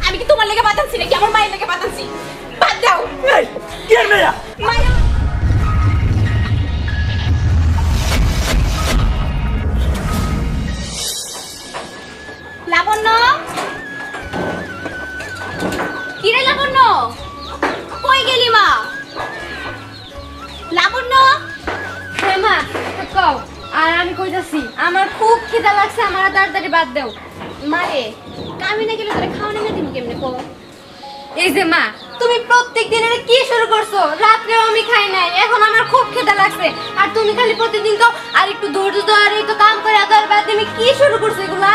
আমি কি তোমার লেগে বাতানছি নাকি আমার মায়ের লেগে বাতানছি? বাদ দাও। এই কি আর মেয়া মায়া লাবণ্য, কিরে লাবণ্য, কই গেলি মা? লাবণ্য, হ্যাঁ মা, কও। আর আমি কইতাছি আমার খুব খিদা লাগছে, আমার তাড়াতাড়ি বাদ দাও। মারে কামে না গেলে তোরে খাওয়া না দিবি কেমনে কো? এই যে মা, তুমি প্রত্যেক দিন এটা কি শুরু করছো? রাত্রেও আমি খাই নাই, এখন আমার খুব খিদা লাগছে, আর তুমি খালি প্রতিদিন কও আর একটু ধৈর্য ধরে একটু কাম করে আদার বাদ তুমি কি শুরু করছো এগুলা?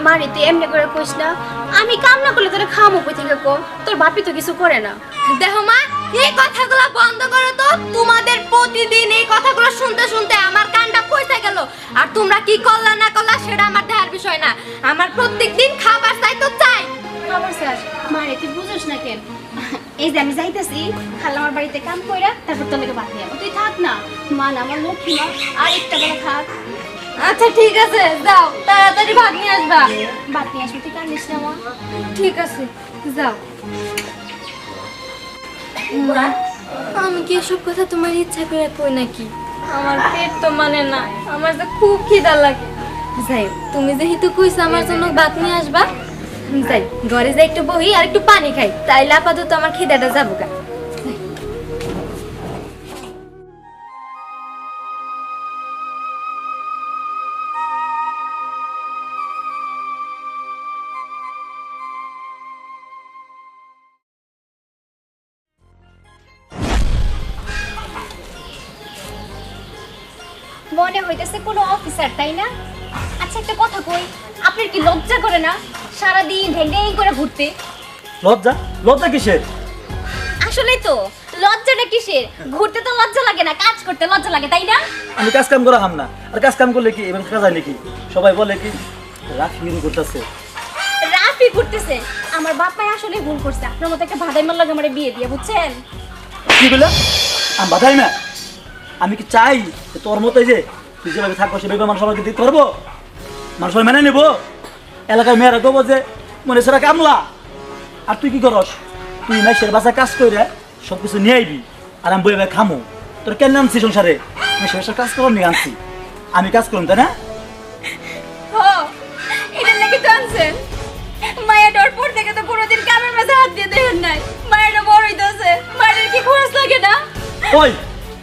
মারে তুই এমনি করে কইস না, আমি কাম না করলে তোরে খাওয়াবো কই থেকে কো? তোর বাপি তো কিছু করে না। দেখো মা, এই কথাগুলো বন্ধ করো তো। তোমাদের প্রতিদিন এই কথাগুলো শুনতে শুনতে আমার কানটা পয়সা গেল। আর তোমরা কি করলা না করলা সেটা আমার দেখার বিষয় না। আমার প্রত্যেকদিন খাবার চাই তো চাই। খবর স্যার, মারে তুই বুঝোস না কেন? এই যে আমি যাইতাছি খালা আমার বাড়িতে কাম কইরা তারপর তোর লেগে ভাত নিয়ে আসবো। তুই থাক না, মা না আমার লক্ষ্মী মা, আর একটা বেলা থাক। আচ্ছা ঠিক আছে, যাও তাড়াতাড়ি ভাত নিয়ে আসবা। ভাত নিয়ে আসবি, তুই কান্দিস না মা। ঠিক আছে, যাও। মা, আমি কি এসব কথা তোমার ইচ্ছা করে কই নাকি? আমার পেট তো মানে না, আমার যে খুব খিদা লাগে। যাই, তুমি যেহেতু কইছো আমার জন্য ভাত নিয়ে আসবা, যাই ঘরে যাই একটু বহি আর একটু পানি খাই, তাইলে আপাতত আমার খিদাটা যাবো গা। মনে হইতেছে কোনো অফিসার, তাই না? আচ্ছা একটা কথা কই, আপনার কি লজ্জা করে না সারাদিন ঢেং ঢেং করে ঘুরতে? লজ্জা লজ্জা কিসের? আসলেই তো লজ্জাটা কিসের? ঘুরতে তো লজ্জা লাগে না, কাজ করতে লজ্জা লাগে, তাই না? আমি কাজ কাম করা হাম না, আর কাজ কাম করলে কি এমন থাকা যায় নাকি? সবাই বলে কি রাফি হিরো করতেছে। রাফি ঘুরতেছে। আমার বাপাই আসলে ভুল করছে, আপনার মতো একটা ভাদাই মাল লাগে আমার বিয়ে দিয়ে, বুঝছেন? কি বলে? আমি বাধাই না। আমি কি চাই যে তোর মতো যে তুই যেভাবে থাকবো সেভাবে মানুষ আমাকে দিতে পারবো? মানুষ সবাই মেনে নেবো? এলাকার মেয়েরা কবো যে মনে সেরা কামলা। আর তুই কি করস? তুই মেসের বাসায় কাজ করে সব কিছু নিয়ে আইবি, আর আমি বই ভাই খামো। তোর কেন আনছি সংসারে? মেসের বাসায় কাজ করার নিয়ে আনছি। আমি কাজ করুন, তাই না? ও এটা নাকি টানছেন? মায়া ডর পর থেকে তো কোনোদিন কামের মাঝে হাত দিয়ে দেখেন নাই। মায়েরা বড় হইতেছে, মায়ের কি খরচ লাগে না? ওই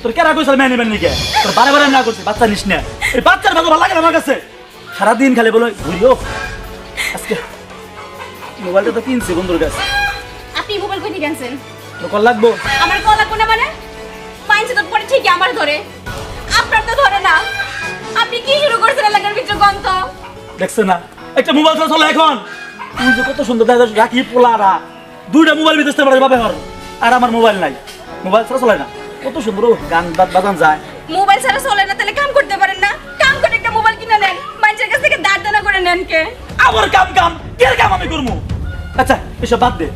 তোর কেরা কইছ মেনে নেবেন নাকি? তোর বারে বারে না করছিস, বাচ্চা নিস না। এই বাচ্চার ভালো লাগে না আমার কাছে। সারাদিন খালি বলো ঘুরিও। আজকে মোবাইলটা তো কিনছি বন্ধুর কাছে। আপনি মোবাইল কই থেকে আনছেন? তোর কল লাগবো? আমার কল লাগবে না মানে? পাইছে তো পরে ঠিকই আমার ধরে, আপনার তো ধরে না। আপনি কি শুরু করছেন এলাকার ভিতরে গন্ত? দেখছে না একটা মোবাইল ছাড়া চলে এখন? তুই যে কত সুন্দর দেখা যাচ্ছে, রাখি পোলারা দুইটা মোবাইল বিদেশ থেকে বাবা হর, আর আমার মোবাইল নাই। মোবাইল ছাড়া চলে না। কত সুন্দর গান বাজান যায়। মোবাইল ছাড়া চলে না, তাহলে কাম করতে পারেন না? কাম করে একটা মোবাইল কিনে নেন, মানুষের কাছ থেকে দাঁড় দানা করে নেন কে? আমার কাম কাম কে কাম আমি করবো? আচ্ছা এসব বাদ দে।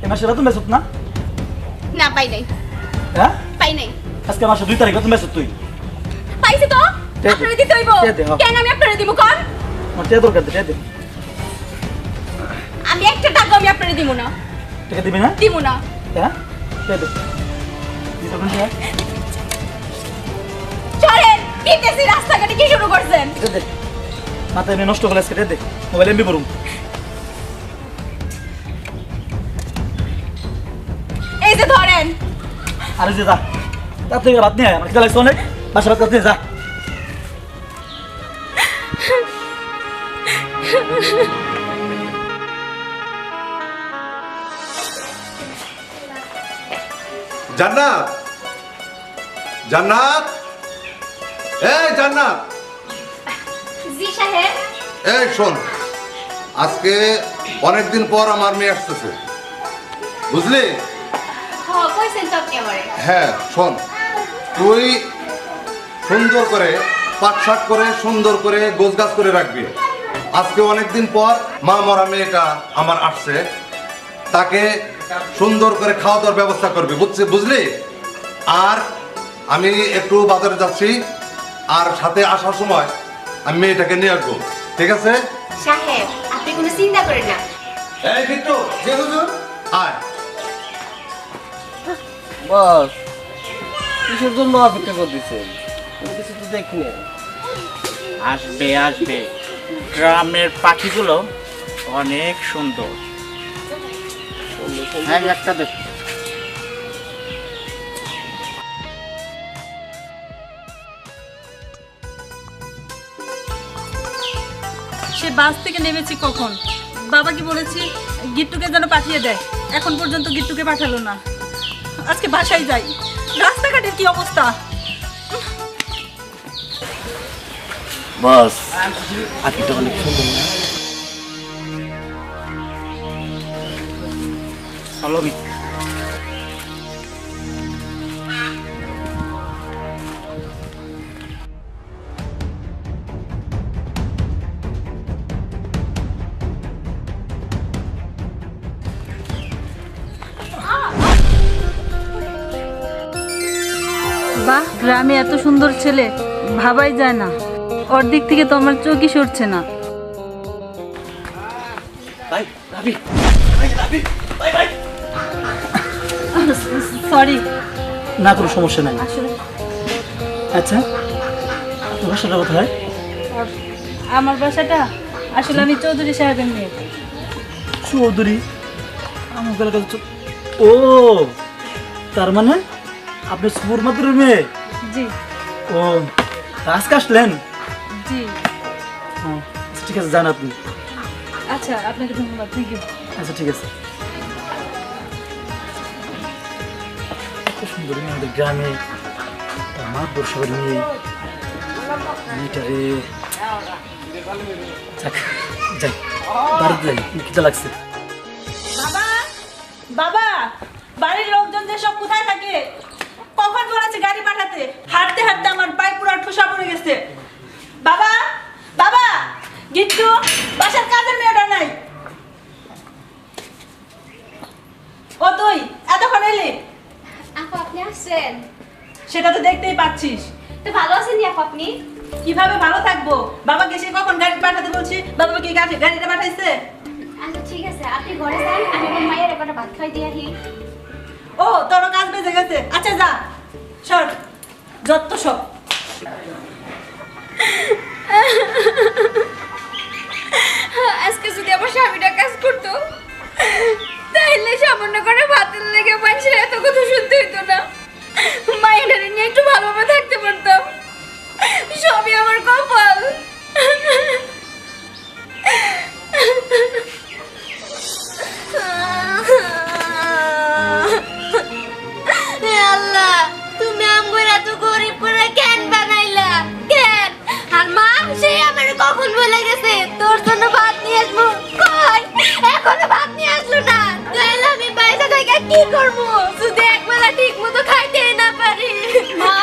এ মাসে বেতন বেসত না? না পাই নাই, হ্যাঁ পাই নাই। আজকে মাসে 2 তারিখ বেতন বেসত তুই? পাইছে তো দে দে। আপনারে দিতে হইব। দে দে, হ্যাঁ। কেন আমি আপনারে দিব কোন? আমার টিয়া দরকার, দে দে। আমি একটা টাকা আমি আপনারে দিব না, টাকা দিবি না? দিব না। হ্যাঁ দে দে। দিতে কোন টাকা? চলেন দিতেছি, রাস্তাঘাটে কি শুরু করছেন? দে দে। মাথা এনে নষ্ট করে আজকে, দে দে। মোবাইল এমবি করুম। এই যে ধরেন। আরে যে যা, তার থেকে ভাত নিয়ে আয়, আমার খিদা লাগছে অনেক। বাসা ভাত নিয়ে যা। জান্নাত, জান্নাত, এই জান্নাত, জি সাহেব। এই শোন, আজকে অনেকদিন পর আমার মেয়ে আসতেছে, বুঝলি? হ্যাঁ কইছেন তো আপনি আমারে। হ্যাঁ শোন, তুই সুন্দর করে পাট শাক করে সুন্দর করে গোছগাছ করে রাখবি। আজকে অনেকদিন পর মা মরা মেয়েটা আমার আসছে, তাকে সুন্দর করে খাওয়া দাওয়ার ব্যবস্থা করবি, বুঝলি? আর আমি একটু বাজারে যাচ্ছি, আর সাথে আসার সময় আমি মেয়েটাকে নিয়ে আসবো, ঠিক আছে? সাহেব আপনি কোনো চিন্তা করেন না, এই বিট্টু, জি হুজুর। আয়। বস, কিসের জন্য অপেক্ষা করতেছেন? কোনো কিছু তো দেখি না। আসবে আসবে, গ্রামের পাখিগুলো অনেক সুন্দর। হ্যাঁ, একটা দেখ। সে বাস থেকে নেমেছি কখন, বাবাকে বলেছি গিট্টুকে যেন পাঠিয়ে দেয়, এখন পর্যন্ত গিট্টুকে পাঠালো না। আজকে বাসায় যাই, রাস্তাঘাটের কি অবস্থা। বস, পাখিটা অনেক সুন্দর না? চলো মি। বাহ, গ্রামে এত সুন্দর ছেলে ভাবাই যায় না। ওর দিক থেকে তো আমার চোখই সরছে না। ভাই রাবি, ভাই রাবি, ভাই ভাই। সরি, না কোনো সমস্যা নাই। আসলে আচ্ছা, আপনার বাসাটা কোথায়? আমার বাসাটা আসলে আমি চৌধুরী সাহেবের মেয়ে। চৌধুরী? আমার এলাকায় ও, তার মানে আপনি সুপুর মাত্রের মেয়ে? জি ও, আজকে আসলেন? জি। ও, আচ্ছা, ঠিক আছে, যান আপনি। আচ্ছা, আপনাকে ধন্যবাদ, থ্যাংক ইউ। আচ্ছা ঠিক আছে। এত সুন্দর মেয়ে আমাদের গ্রামে, তার মা বর্ষাবার মেয়ে, মেয়েটারে যাক, যাই বাড়িতে যাই, খিদে লাগছে। বাবা, বাবা, বাড়ির লোকজন যে সব কোথায় থাকে? কখন বলেছে গাড়ি পাঠাতে? হাঁটতে হাঁটতে আমার পায়ে পুরো ঠোসা পড়ে গেছে। বাবা, বাবা, গিট্টু, বাসার কাজের মেয়েটা নাই। ও তুই এতক্ষণ এলি? আপু আপনি আসছেন? সেটা তো দেখতেই পাচ্ছিস। তো ভালো আছেন আপু আপনি? কিভাবে ভালো থাকবো? বাবাকে সে কখন গাড়ি পাঠাতে বলছি, বাবা কি গাড়িটা পাঠাইছে? আচ্ছা ঠিক আছে, আপনি ঘরে যান, আমি আমার মায়ের একটা ভাত খাই দিয়ে আসি। ও, তোরও কাজ বেজে গেছে। আচ্ছা যা, সর, যত সব। আজকে যদি আমার স্বামীটা কাজ করতো, তাহলে সামান্য করে ভাতের লেগে মানুষের এত কথা শুনতে হইতো না। মায়ের নিয়ে একটু ভালোভাবে থাকতে পারতাম। সবই আমার কপাল। আল্লাহ, তুমি আমগো এত গরিব করে কেন বানাইলা? কেন? আর মা সে আমারে কখন বলে গেছে তোর জন্য ভাত নিয়ে আসবো, কই এখনো ভাত নিয়ে আসলো না। তাহলে আমি বাইরে থেকে কি করবো যদি একবেলা ঠিক মতো খাইতে না পারি? মা,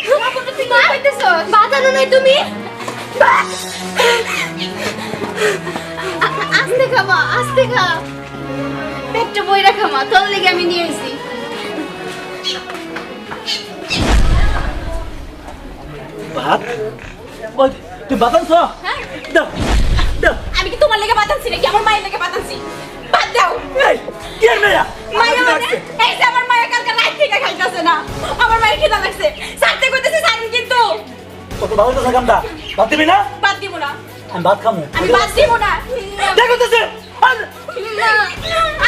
তুমি কি কইতেছো? বাজানো নাই তুমি? আস্তে খা মা, আস্তে খা, পেটটা বইরা খা মা, তোর লেগে আমি নিয়ে আইছি। ভাত? ওই, তুই ভাত আনছ? দাও, দাও। আমি কি তোমার লেগে বাতানছি নাকি আমার মায়ের লেগে বাতানছি? বাদ দাও। এই, কি আর মেয়া? মায়ের মানে এই যে আমার মায়ের কালকে রাত থেকে খাইতেছে না। আমার মায়ের খিদা লাগছে, সারতে কইতেছে সারেন কিন্তু। কত ভালো তো কামটা, ভাত দিবি না? বাদ দিব না, আমি ভাত খামু। আমি বাদ দিব না। দেখো তো না,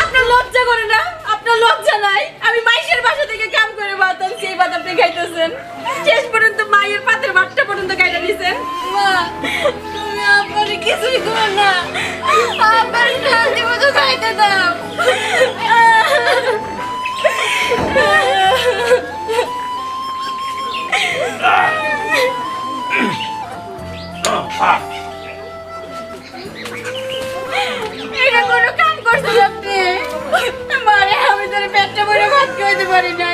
আপনার লজ্জা করে না? আপনার লজ্জা নাই? আমি মাইশের বাসা থেকে কাম করে ভাত আনছি, এই ভাত আপনি খাইতেছেন। শেষ পর্যন্ত মায়ের পাতের ভাতটা পর্যন্ত খাইতে দিছেন। মা, তুমি আমারে কিছুই করো না, আমার শান্তি মতো খাইতে দাও। এটা কোনো কাম করছেন আপনি? মারে আমি তোর পেটটা ভরে ভাত খাইতে পারি না।